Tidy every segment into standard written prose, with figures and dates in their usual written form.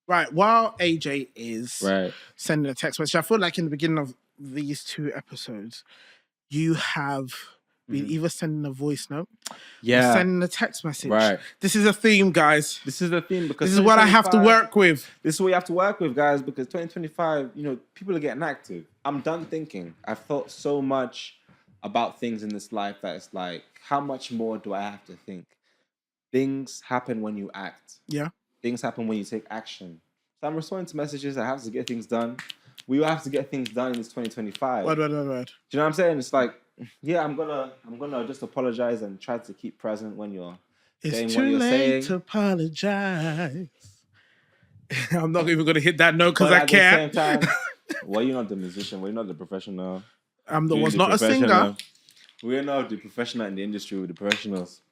Right. While AJ is Right. sending a text message, I feel like in the beginning of these 2 episodes, you have been either sending a voice note or sending a text message. Right. This is a theme, guys. This is the theme because This is what I have to work with. This is what you have to work with, guys, because 2025, people are getting active. I'm done thinking. I've thought so much about things in this life that it's like, how much more do I have to think? Things happen when you act. Yeah. Things happen when you take action. So I'm responding to messages. I have to get things done. We all have to get things done in this 2025. Word. Do you know what I'm saying? It's like, yeah, I'm gonna just apologize and try to keep present when you're saying what you're saying. It's too late to apologize. I'm not even gonna hit that note because I can't. At the same time, well, you're not the musician. We're not the professional. Was not a singer. We're not the professional in the industry with the professionals.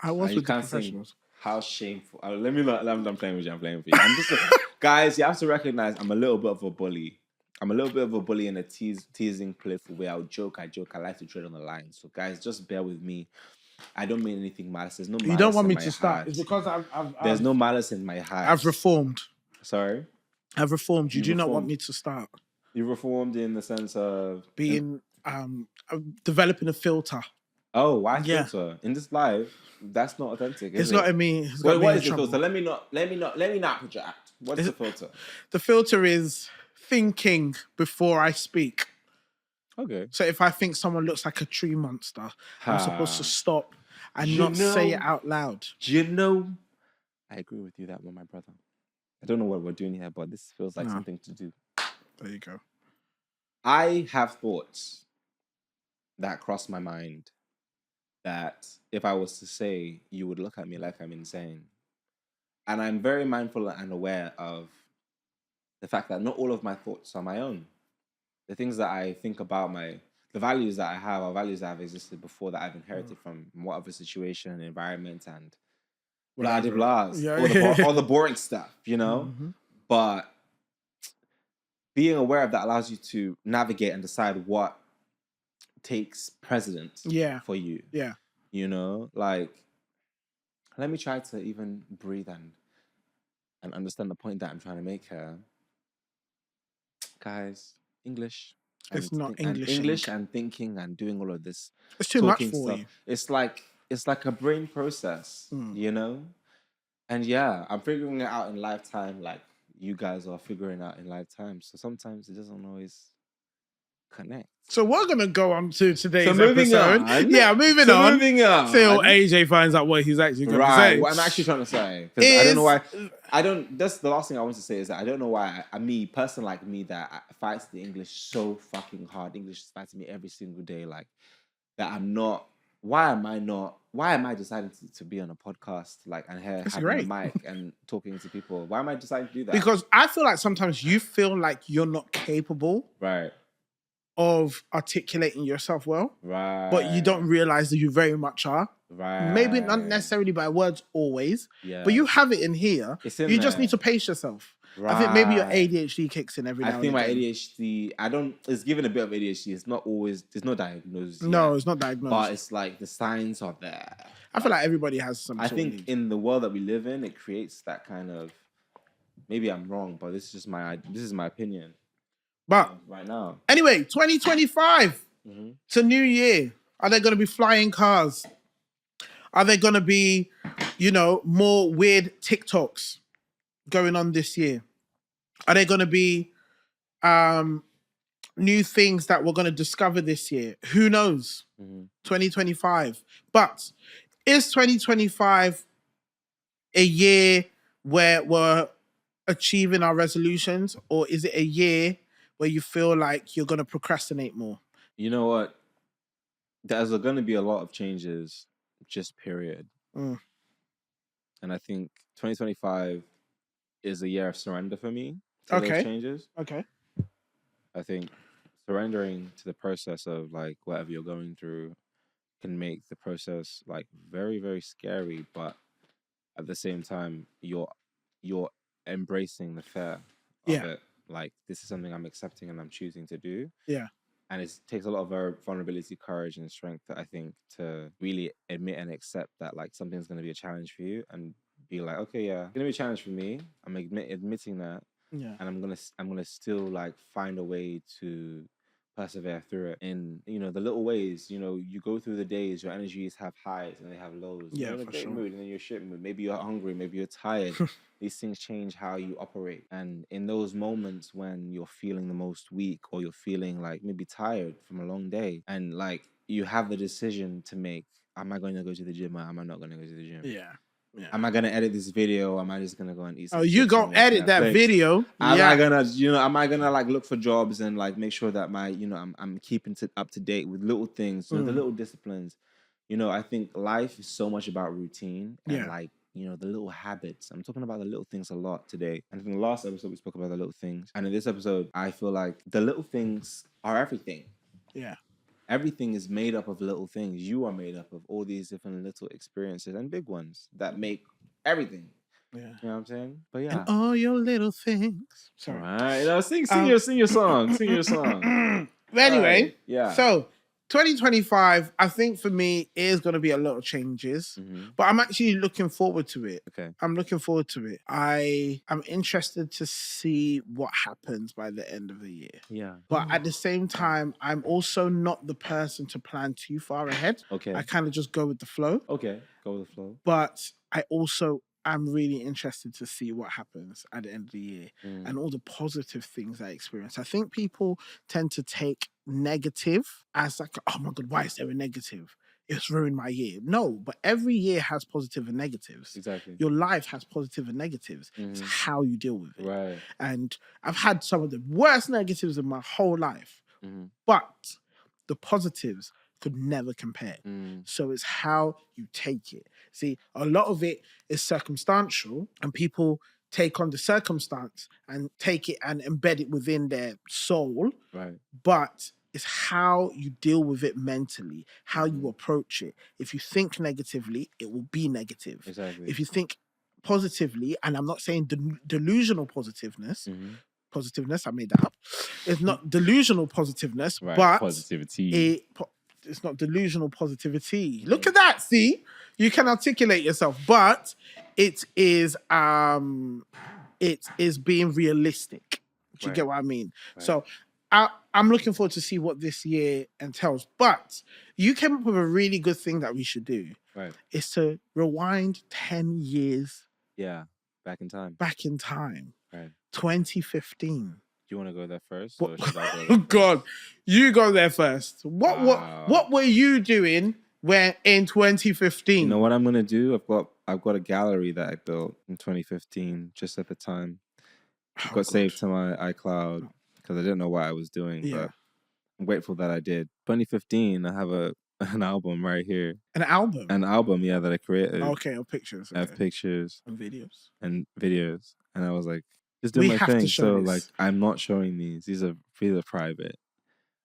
I was with the professionals. How shameful. Let me not. I'm playing with you. I'm playing with you. I'm just guys, you have to recognize I'm a little bit of a bully. I'm a little bit of a bully in a teasing, playful way. I joke. I like to tread on the line. So guys, just bear with me. I don't mean anything malice. There's no malice. You don't want me to heart. start. It's because There's no malice in my heart. I've reformed. Sorry? I've reformed. You do not want me to start. You reformed in the sense of being developing a filter. Oh, why filter? In this life, that's not authentic. It's not me. Wait, what is the filter? Let me not project. What's the filter? The filter is thinking before I speak. Okay. So if I think someone looks like a tree monster, I'm supposed to stop and not say it out loud. Do you know? I agree with you that one, my brother. I don't know what we're doing here, but this feels like something to do. There you go. I have thoughts that cross my mind that if I was to say, you would look at me like I'm insane. And I'm very mindful and aware of the fact that not all of my thoughts are my own. The things that I think about, the values that I have are values that have existed before, that I've inherited from whatever situation, environment, and blah, blah, blah. All the boring stuff, Mm-hmm. But being aware of that allows you to navigate and decide what takes precedence for you. Yeah. Like, let me try to even breathe and understand the point that I'm trying to make here. Guys, English. It's not English. English and thinking and doing all of this. It's too much for you. It's like a brain process, And yeah, I'm figuring it out in lifetime, like you guys are figuring out in lifetime. So sometimes it doesn't always connect. So we're gonna go on to today's episode. Yeah, moving on. Till AJ finds out what he's actually gonna say. What I'm actually trying to say, because I don't know why. That's the last thing I want to say is that I don't know why me, person like me, that fights the English so fucking hard. English fights me every single day. Like that, I'm not. Why am I deciding to be on a podcast and here having a mic and talking to people? Why am I deciding to do that? Because I feel like sometimes you feel like you're not capable, right, of articulating yourself well, right, but you don't realize that you very much are. Right. Maybe not necessarily by words always, but you have it in here. You just need to pace yourself. Right. I think maybe your ADHD kicks in every now and then. I think my ADHD, it's given a bit of ADHD. It's not diagnosed. No, it's not diagnosed. But it's like the signs are there. I feel like everybody has some. I think in the world that we live in, it creates that kind of. Maybe I'm wrong, but this is my opinion. But right now, anyway, 2025. It's a new year. Are there going to be flying cars? Are there going to be, more weird TikToks going on this year? Are there going to be new things that we're going to discover this year? Who knows? 2025. But is 2025 a year where we're achieving our resolutions, or is it a year where you feel like you're going to procrastinate more? You know what? There's going to be a lot of changes, just period. And I think 2025 is a year of surrender for me to those changes. Okay. I think surrendering to the process of whatever you're going through can make the process very, very scary, but at the same time you're embracing the fear of it. This is something I'm accepting and I'm choosing to do. Yeah. And it takes a lot of vulnerability, courage, and strength, I think, to really admit and accept that something's going to be a challenge for you and be like, okay, yeah, it's gonna be a challenge for me. I'm admitting that, Yeah. and I'm gonna still like find a way to persevere through it. In the little ways, you go through the days, your energies have highs and they have lows. Yeah, You're in a for great sure. mood and then you're shit mood. Maybe you're hungry, maybe you're tired. These things change how you operate. And in those moments when you're feeling the most weak or you're feeling like maybe tired from a long day, and like you have the decision to make, am I going to go to the gym or am I not going to go to the gym? Yeah. Yeah. Am I gonna edit this video? Or am I just gonna go and eat some Oh, you chips go and watch edit that Netflix? video. Am Yeah. I gonna, am I gonna like look for jobs and like make sure that my, I'm keeping up to date with little things, the little disciplines. I think life is so much about routine and Yeah. like, the little habits. I'm talking about the little things a lot today. And in the last episode, we spoke about the little things. And in this episode, I feel like the little things are everything. Yeah. Everything is made up of little things. You are made up of all these different little experiences and big ones that make everything. Yeah. You know what I'm saying? But yeah. And all your little things. Sorry. All right. Now sing your song. Sing your song. But anyway, right. Yeah. So 2025, I think for me is going to be a lot of changes, but I'm actually looking forward to it. Okay. I'm looking forward to it. I'm interested to see what happens by the end of the year. Yeah. But at the same time, I'm also not the person to plan too far ahead. Okay. I kind of just go with the flow. Okay. Go with the flow. But I'm really interested to see what happens at the end of the year and all the positive things I experience. I think people tend to take negative as like, oh my God, why is there a negative? It's ruined my year. No, but every year has positive and negatives. Exactly. Your life has positive and negatives. It's how you deal with it. Right. And I've had some of the worst negatives in my whole life, but the positives could never compare. So it's how you take it. See, a lot of it is circumstantial, and people take on the circumstance and take it and embed it within their soul. Right. But it's how you deal with it mentally, how you approach it. If you think negatively, it will be negative. Exactly. If you think positively, and I'm not saying delusional positiveness, I made that up. It's not delusional positiveness, right. but positivity. It's not delusional positivity. Look at that. See, you can articulate yourself, but it is being realistic. Do you get what I mean? Right. So I'm looking forward to see what this year entails. But you came up with a really good thing that we should do. Right. Is to rewind 10 years. Yeah. Back in time. Right. 2015. Do you want to go there first? Or should I go there Oh first? God, you go there first. What were you doing in 2015? You know what I'm gonna do? I've got a gallery that I built in 2015, just at the time. It got saved to my iCloud because I didn't know what I was doing, but I'm grateful that I did. 2015, I have an album right here. An album? An album, yeah, that I created. Okay, or pictures. Okay. I have pictures. And videos. And I was like, just do my thing. So this. Like, I'm not showing these. These are private.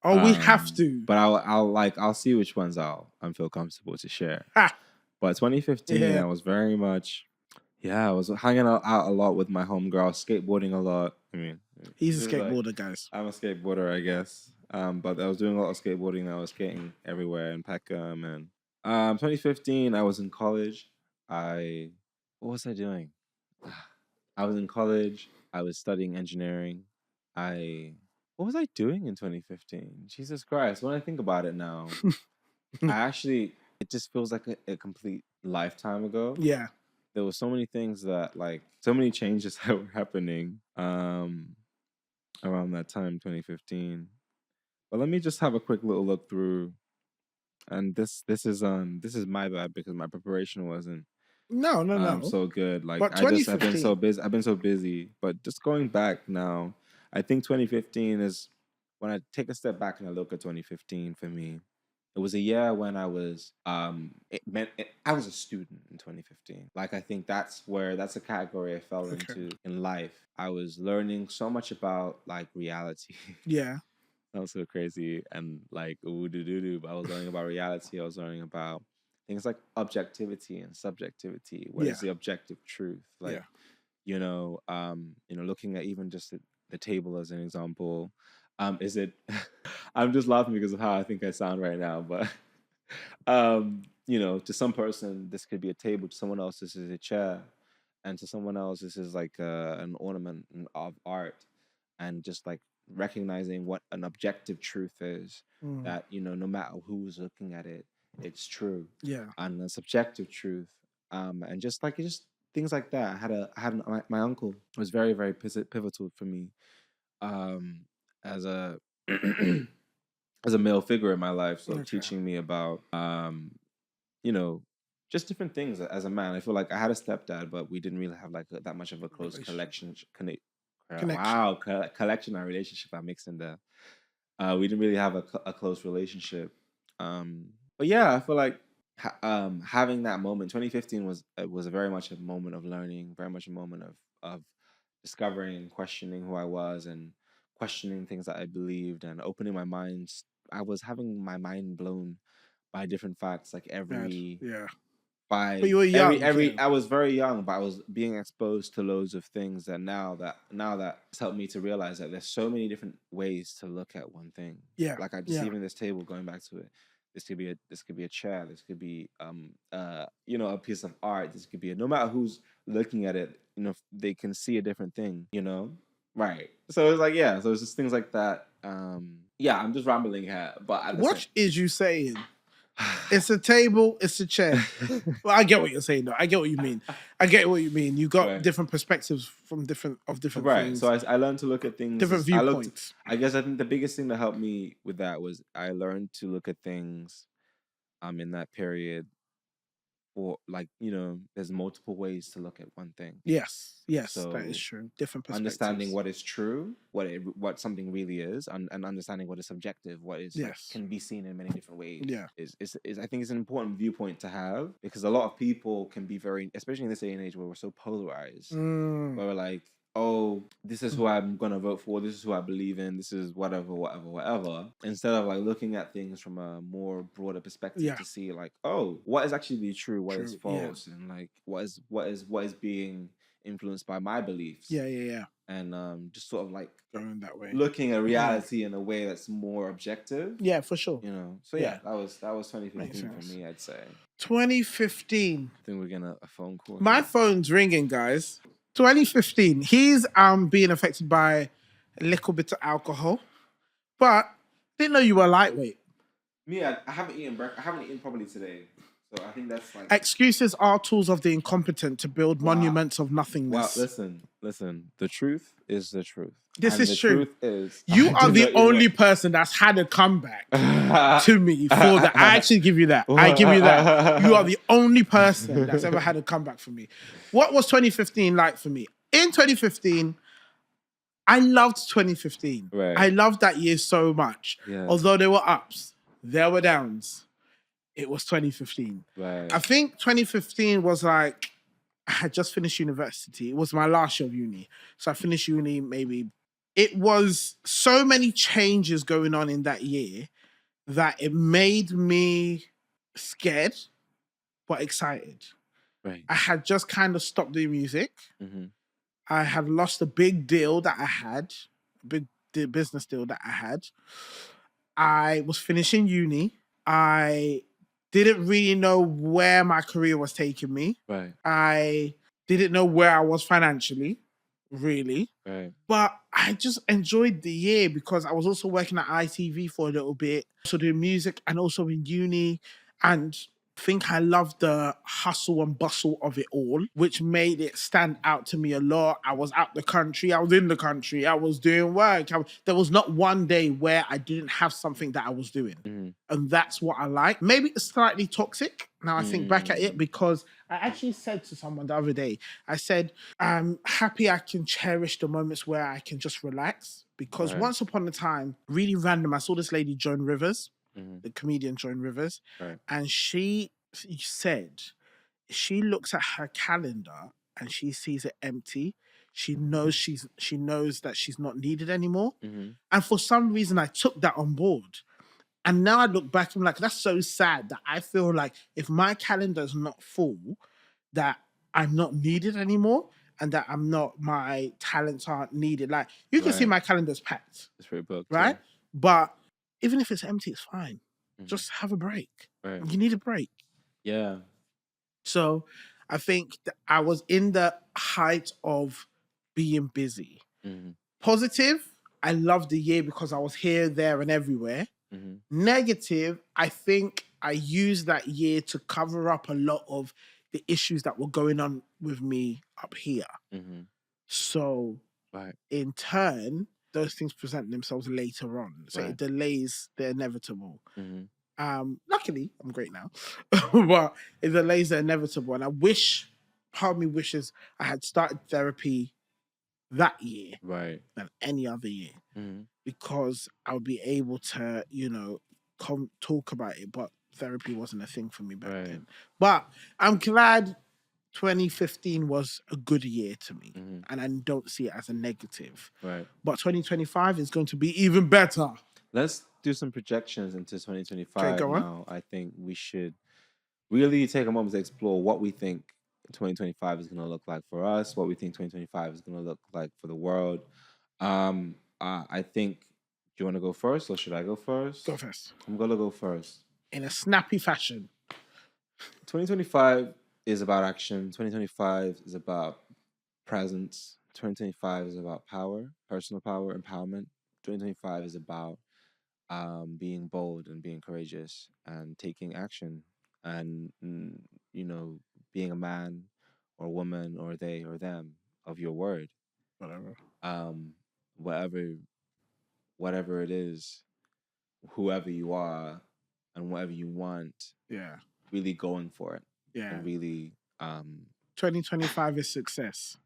Oh, we have to. But I'll see which ones I feel comfortable to share. But 2015, I was very much, I was hanging out a lot with my homegirl, skateboarding a lot. I mean, he's a skateboarder, guys. I'm a skateboarder, I guess. But I was doing a lot of skateboarding. I was skating everywhere in Peckham. And 2015, I was in college. What was I doing? I was in college. I was studying engineering. What was I doing in 2015? Jesus Christ. When I think about it now, it just feels like a complete lifetime ago. Yeah. There were so many things so many changes that were happening around that time, 2015. But let me just have a quick little look through. And this is my bad because my preparation wasn't so good. Like but I've been so busy. I've been so busy. But just going back now, I think 2015 is when I take a step back and I look at 2015 for me. It was a year when I was I was a student in 2015. Like I think that's a category I fell into in life. I was learning so much about like reality. Yeah. That was so crazy and like ooh-doo-doo-doo. But I was learning about reality. I was learning about things like objectivity and subjectivity. What is the objective truth? Like, looking at even just the table as an example. Is it? I'm just laughing because of how I think I sound right now. But to some person, this could be a table. To someone else, this is a chair. and to someone else this is like an ornament of art, and just like recognizing what an objective truth is, that no matter who's looking at it, it's true. Yeah. And a subjective truth, and just things like that. My uncle was very, very pivotal for me, as a as a male figure in my life, so teaching me about you know just different things as a man. I feel like I had a stepdad, but we didn't really have like that much of a close collection and relationship. I mixed in there. We didn't really have a close relationship. But yeah, I feel like having that moment, 2015 was very much a moment of learning, very much a moment of discovering and questioning who I was, and questioning things that I believed, and opening my mind. I was having my mind blown by different facts, like Yeah. by But you were young. I was very young, but I was being exposed to loads of things that now that it's helped me to realize that there's so many different ways to look at one thing. Yeah. Like I just even this table, going back to it. This could be a chair. This could be a piece of art. This could be no matter who's looking at it, they can see a different thing, Right. So it's like, yeah, so it's just things like that. Yeah, I'm just rambling here, but what is you saying? It's a table, it's a chair. Well, I get what you're saying, though. I get what you mean. You got different perspectives from different things. So I learned to look at things, different viewpoints. I guess I think the biggest thing that helped me with that was I learned to look at things in that period, or like, there's multiple ways to look at one thing. Yes, so, that is true. Different perspectives. Understanding what is true, what something really is, and understanding what is subjective, what is can be seen in many different ways. Yeah, is I think it's an important viewpoint to have, because a lot of people can be very, especially in this day and age where we're so polarized, where we're like, oh, this is who I'm gonna vote for, this is who I believe in, this is whatever. Instead of like looking at things from a more broader perspective, to see like, oh, what is actually true, what is false, and like what is being influenced by my beliefs. Yeah. And just sort of like going that way, looking at reality in a way that's more objective. Yeah, for sure. So yeah, that was 2015 for me, I'd say. 2015. I think we're getting a phone call. My phone's ringing, guys. 2015. He's being affected by a little bit of alcohol, but didn't know you were lightweight. Me, I haven't eaten breakfast. I haven't eaten properly today, so I think that's like, excuses are tools of the incompetent to build monuments of nothingness. Wow, listen. The truth is the truth. This is true. The truth is, you are the only person that's had a comeback to me for that. I actually give you that. I give you that. You are the only person that's ever had a comeback for me. What was 2015 like for me? In 2015, I loved 2015. Right. I loved that year so much. Yeah. Although there were ups, there were downs. It was 2015. Right. I think 2015 was like, I had just finished university. It was my last year of uni. So I finished uni maybe. It was so many changes going on in that year that it made me scared, but excited. Right. I had just kind of stopped doing music. Mm-hmm. I had lost a big deal that I had, a big business deal that I had. I was finishing uni. I didn't really know where my career was taking me. Right. I didn't know where I was financially, really. Right. But I just enjoyed the year because I was also working at ITV for a little bit, also doing music and also in uni. And I think I loved the hustle and bustle of it all, which made it stand out to me a lot. I was out the country, I was in the country, I was doing work. There was not one day where I didn't have something that I was doing. Mm-hmm. And that's what I like. Maybe it's slightly toxic now I think back at it, because I actually said to someone the other day, I said, I'm happy I can cherish the moments where I can just relax. Because once upon a time, really random, I saw this lady, Joan Rivers, the comedian Joan Rivers, and she said she looks at her calendar and she sees it empty. She knows that she's not needed anymore. And for some reason, I took that on board. And now I look back, I'm like, that's so sad that I feel like if my calendar is not full, that I'm not needed anymore, and that my talents aren't needed. Like, you can see my calendar's packed. It's very booked. Right? Yeah. But even if it's empty, it's fine. Just have a break. You need a break. Yeah. So I think that I was in the height of being busy. Mm-hmm. Positive, I loved the year because I was here, there, and everywhere. Mm-hmm. Negative, I think I used that year to cover up a lot of the issues that were going on with me up here. Mm-hmm. So, Right. in turn, those things present themselves later on. So Right. it delays the inevitable. Mm-hmm. Luckily, I'm great now, but it delays the inevitable. And part of me wishes I had started therapy that year Right. than any other year, Mm-hmm. because I would be able to, talk about it. But therapy wasn't a thing for me back Right. then. But I'm glad 2015 was a good year to me, and I don't see it as a negative. Right. But 2025 is going to be even better. Let's do some projections into 2025 Okay, go on. now. I think we should really take a moment to explore what we think 2025 is going to look like for us, what we think 2025 is going to look like for the world. I think, do you want to go first or should I go first? Go first. I'm going to go first. In a snappy fashion. 2025 is about action. 2025 is about presence. 2025 is about power, personal power, empowerment. 2025 is about being bold and being courageous and taking action and, being a man or woman or they or them of your word. Whatever. Whatever it is, whoever you are and whatever you want, Yeah. really going for it. Yeah. And really 2025 is success.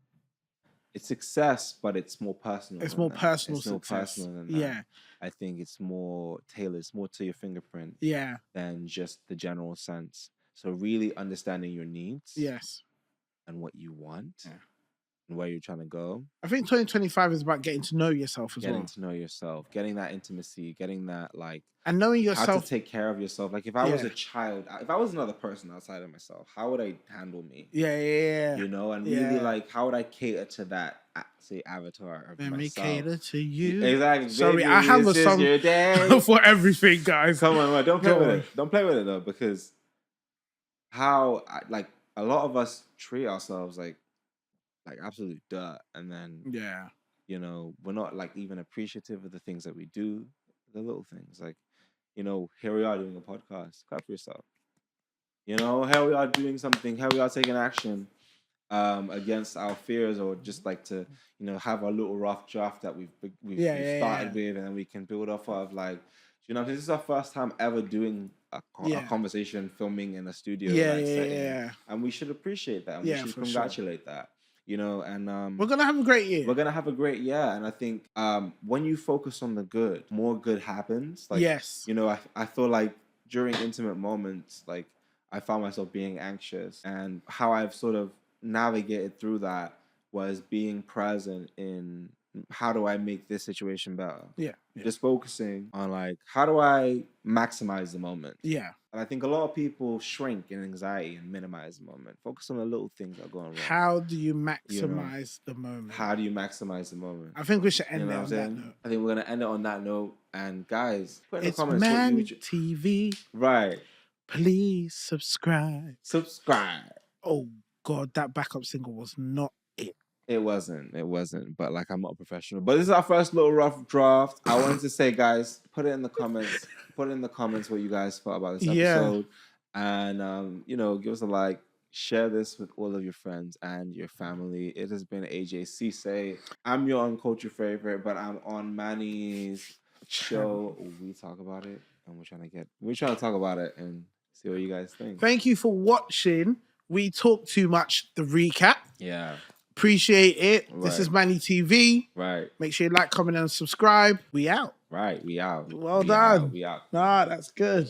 It's success, but it's more personal. It's more personal It's more success. personal than that. Yeah. I think it's more tailored, it's more to your fingerprint. Yeah. Than just the general sense. So really understanding your needs. Yes. And what you want. Yeah. And where you're trying to go. I think 2025 is about getting to know yourself as well. Getting to know yourself, getting that intimacy, getting that and knowing yourself. How to take care of yourself. Like if I was a child, if I was another person outside of myself, how would I handle me? Yeah. And really how would I cater to that, say, avatar of Let myself? me cater to you. Exactly. Sorry, baby, I have a song for everything, guys. Come on, don't play with it. Don't play with it though, because a lot of us treat ourselves like absolute dirt, and then we're not even appreciative of the things that we do, the little things here we are doing a podcast. Clap for yourself. Here we are doing something. Here we are taking action against our fears, or just to have a little rough draft that we've started with, and then we can build off of this is our first time ever doing a conversation, filming in a studio setting, and we should appreciate that, and we should congratulate that. And we're gonna have a great year. We're gonna have a great year, and I think when you focus on the good, more good happens. Yes. I feel like during intimate moments, I found myself being anxious, and how I've sort of navigated through that was being present in how do I make this situation better. Yeah. Just focusing on how do I maximize the moment. Yeah. And I think a lot of people shrink in anxiety and minimize the moment. Focus on the little things that are going wrong. How do you maximize the moment? How do you maximize the moment? I think we should end it on that note. I think we're going to end it on that note. And guys, put in the comments. It's Manny TV. Right. Please subscribe. Oh, God, that backup single was not it. It wasn't. But I'm not a professional. But this is our first little rough draft. I wanted to say, guys, put it in the comments. Put in the comments what you guys thought about this episode. And, give us a like. Share this with all of your friends and your family. It has been AJ Cisse. I'm your uncultured favorite, but I'm on Manny's show. We talk about it, and we're trying to talk about it and see what you guys think. Thank you for watching. We Talk Too Much, the recap. Yeah. Appreciate it. Right. This is Manny TV. Right. Make sure you like, comment, and subscribe. We out. Right. We out. Well done. We out. Nah, that's good.